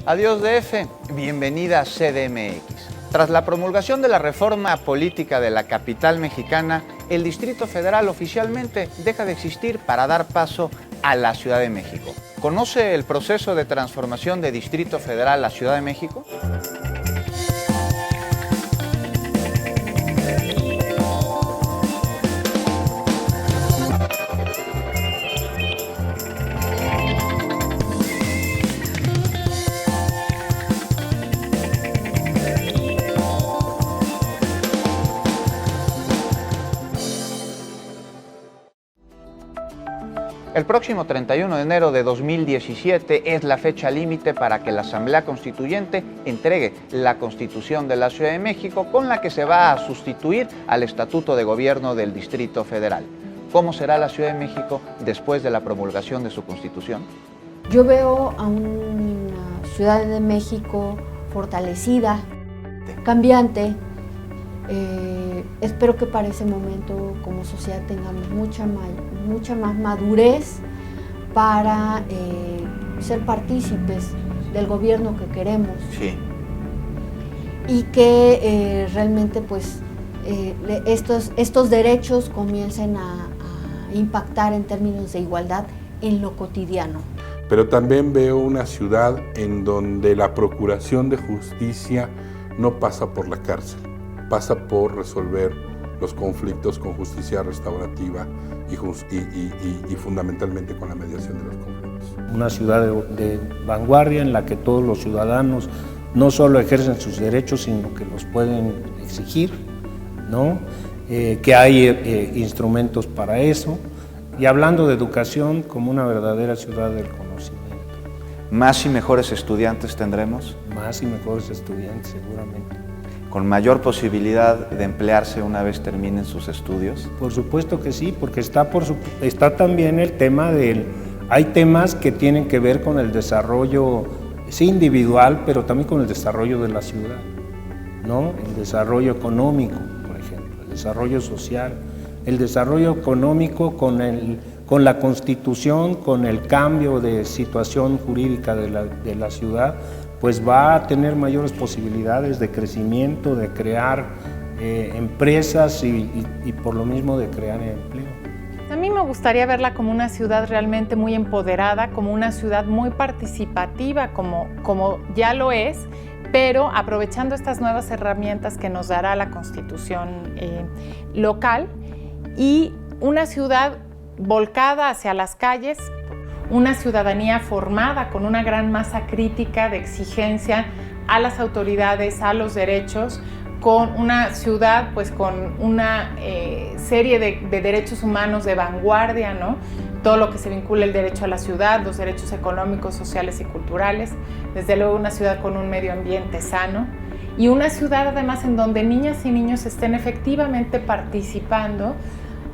Adiós DF, bienvenida a CDMX. Tras la promulgación de la reforma política de la capital mexicana, el Distrito Federal oficialmente deja de existir para dar paso a la Ciudad de México. ¿Conoce el proceso de transformación de Distrito Federal a Ciudad de México? El próximo 31 de enero de 2017 es la fecha límite para que la Asamblea Constituyente entregue la Constitución de la Ciudad de México, con la que se va a sustituir al Estatuto de Gobierno del Distrito Federal. ¿Cómo será la Ciudad de México después de la promulgación de su Constitución? Yo veo a una Ciudad de México fortalecida, cambiante. Espero que para ese momento como sociedad tengamos mucha más madurez para ser partícipes del gobierno que queremos. Sí. Y que realmente pues estos derechos comiencen a impactar en términos de igualdad en lo cotidiano. Pero también veo una ciudad en donde la procuración de justicia no pasa por la cárcel, pasa por resolver los conflictos con justicia restaurativa y fundamentalmente con la mediación de los conflictos. Una ciudad de vanguardia en la que todos los ciudadanos no solo ejercen sus derechos, sino que los pueden exigir, ¿no? Que hay instrumentos para eso. Y hablando de educación, como una verdadera ciudad del conocimiento. ¿Más y mejores estudiantes tendremos? Más y mejores estudiantes, seguramente. ¿Con mayor posibilidad de emplearse una vez terminen sus estudios? Por supuesto que sí, porque está también el tema hay temas que tienen que ver con el desarrollo, sí individual, pero también con el desarrollo de la ciudad, ¿no? El desarrollo económico, por ejemplo, el desarrollo social, el desarrollo económico con la Constitución, con el cambio de situación jurídica de la ciudad, pues va a tener mayores posibilidades de crecimiento, de crear empresas y por lo mismo de crear empleo. A mí me gustaría verla como una ciudad realmente muy empoderada, como una ciudad muy participativa, como ya lo es, pero aprovechando estas nuevas herramientas que nos dará la Constitución local, y una ciudad volcada hacia las calles, una ciudadanía formada con una gran masa crítica de exigencia a las autoridades, a los derechos, con una ciudad pues con una serie de derechos humanos de vanguardia, ¿no? Todo lo que se vincula el derecho a la ciudad, los derechos económicos, sociales y culturales, desde luego una ciudad con un medio ambiente sano y una ciudad además en donde niñas y niños estén efectivamente participando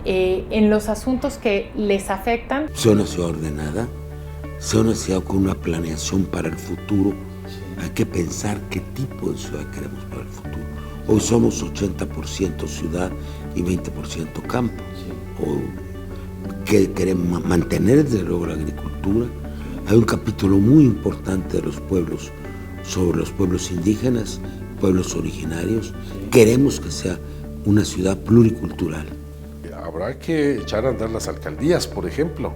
en los asuntos que les afectan. Sea una ciudad ordenada, sea una ciudad con una planeación para el futuro. Hay que pensar qué tipo de ciudad queremos para el futuro. Hoy somos 80% ciudad y 20% campo. O que queremos mantener desde luego la agricultura. Hay un capítulo muy importante de los pueblos, sobre los pueblos indígenas, pueblos originarios. Queremos que sea una ciudad pluricultural. Habrá que echar a andar las alcaldías, por ejemplo.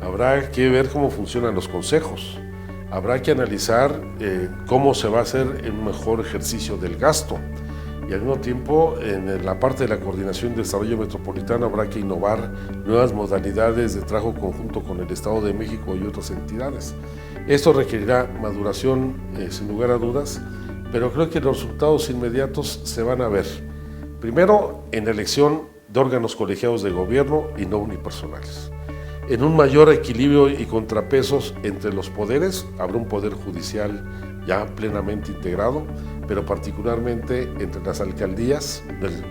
Habrá que ver cómo funcionan los consejos. Habrá que analizar cómo se va a hacer un mejor ejercicio del gasto. Y al mismo tiempo, en la parte de la coordinación y desarrollo metropolitano, habrá que innovar nuevas modalidades de trabajo conjunto con el Estado de México y otras entidades. Esto requerirá maduración, sin lugar a dudas, pero creo que los resultados inmediatos se van a ver. Primero, en la elección de órganos colegiados de gobierno y no unipersonales. En un mayor equilibrio y contrapesos entre los poderes, habrá un poder judicial ya plenamente integrado, pero particularmente entre las alcaldías,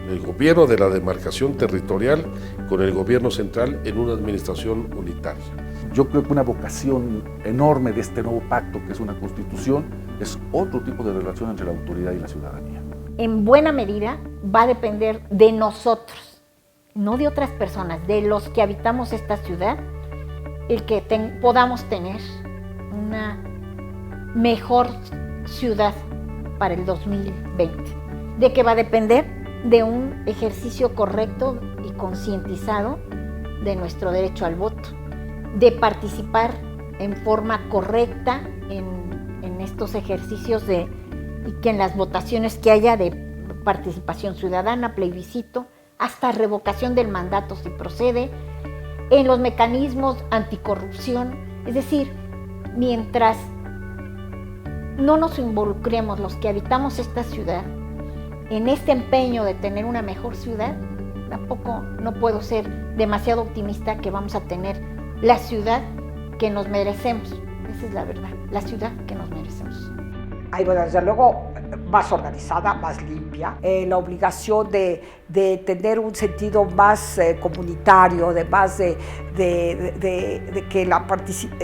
el gobierno de la demarcación territorial con el gobierno central en una administración unitaria. Yo creo que una vocación enorme de este nuevo pacto, que es una constitución, es otro tipo de relación entre la autoridad y la ciudadanía. En buena medida va a depender de nosotros, no de otras personas, de los que habitamos esta ciudad, el que podamos tener una mejor ciudad para el 2020. ¿De qué va a depender? De un ejercicio correcto y concientizado de nuestro derecho al voto, de participar en forma correcta en estos ejercicios y que en las votaciones que haya de participación ciudadana, plebiscito, hasta revocación del mandato si procede, en los mecanismos anticorrupción, es decir, mientras no nos involucremos los que habitamos esta ciudad en este empeño de tener una mejor ciudad, tampoco no puedo ser demasiado optimista que vamos a tener la ciudad que nos merecemos. Esa es la verdad, la ciudad que nos merecemos. Hay, bueno, desde luego, más organizada, más limpia, la obligación de tener un sentido más comunitario, de que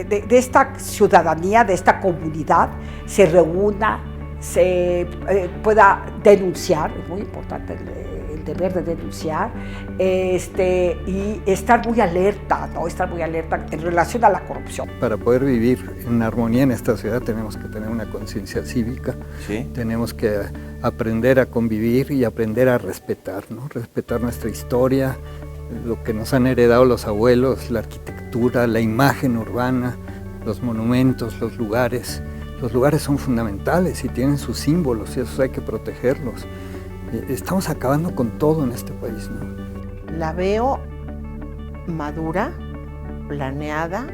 de esta ciudadanía, de esta comunidad, se reúna, se pueda denunciar, es muy importante el deber de denunciar, y estar muy alerta, ¿no? Estar muy alerta en relación a la corrupción. Para poder vivir en armonía en esta ciudad tenemos que tener una conciencia cívica, ¿sí? Tenemos que aprender a convivir y aprender a respetar, ¿no? Respetar nuestra historia, lo que nos han heredado los abuelos, la arquitectura, la imagen urbana, los monumentos, los lugares. Los lugares son fundamentales y tienen sus símbolos y esos hay que protegerlos. Estamos acabando con todo en este país, ¿no? La veo madura, planeada,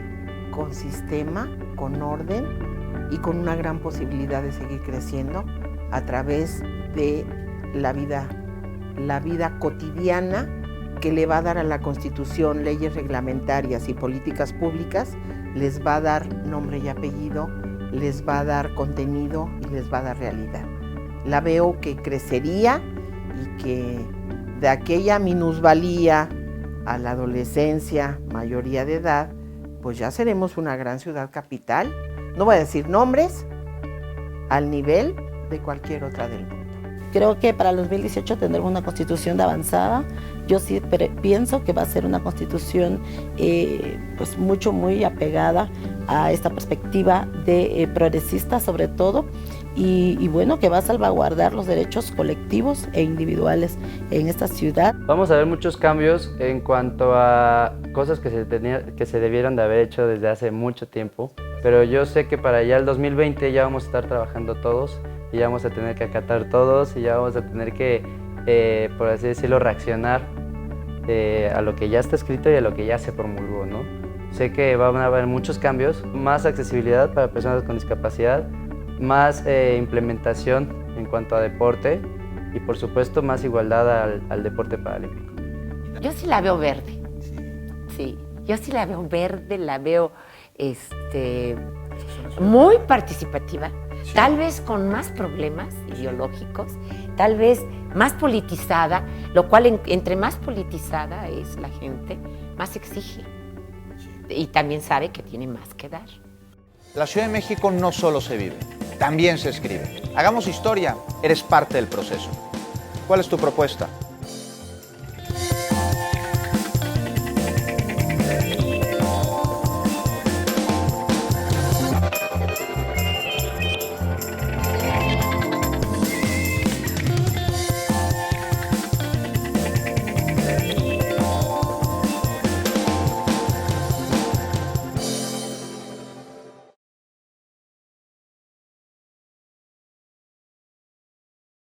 con sistema, con orden y con una gran posibilidad de seguir creciendo a través de la vida cotidiana que le va a dar a la Constitución leyes reglamentarias y políticas públicas, les va a dar nombre y apellido, les va a dar contenido y les va a dar realidad. La veo que crecería y que de aquella minusvalía a la adolescencia, mayoría de edad, pues ya seremos una gran ciudad capital, no voy a decir nombres, al nivel de cualquier otra del mundo. Creo que para el 2018 tendremos una constitución de avanzada. Yo sí pienso que va a ser una constitución pues muy apegada a esta perspectiva de progresista sobre todo y bueno, que va a salvaguardar los derechos colectivos e individuales en esta ciudad. Vamos a ver muchos cambios en cuanto a cosas que se debieron de haber hecho desde hace mucho tiempo, pero yo sé que para ya el 2020 ya vamos a estar trabajando todos y ya vamos a tener que acatar todos y ya vamos a tener que, por así decirlo, reaccionar a lo que ya está escrito y a lo que ya se promulgó, ¿no? Sé que van a haber muchos cambios, más accesibilidad para personas con discapacidad, más implementación en cuanto a deporte y por supuesto más igualdad al deporte paralímpico. Yo sí la veo verde, sí, yo sí la veo verde, la veo muy participativa, sí. Tal vez con más problemas ideológicos, tal vez más politizada, lo cual entre más politizada es la gente, más exige y también sabe que tiene más que dar. La Ciudad de México no solo se vive, también se escribe. Hagamos historia, eres parte del proceso. ¿Cuál es tu propuesta?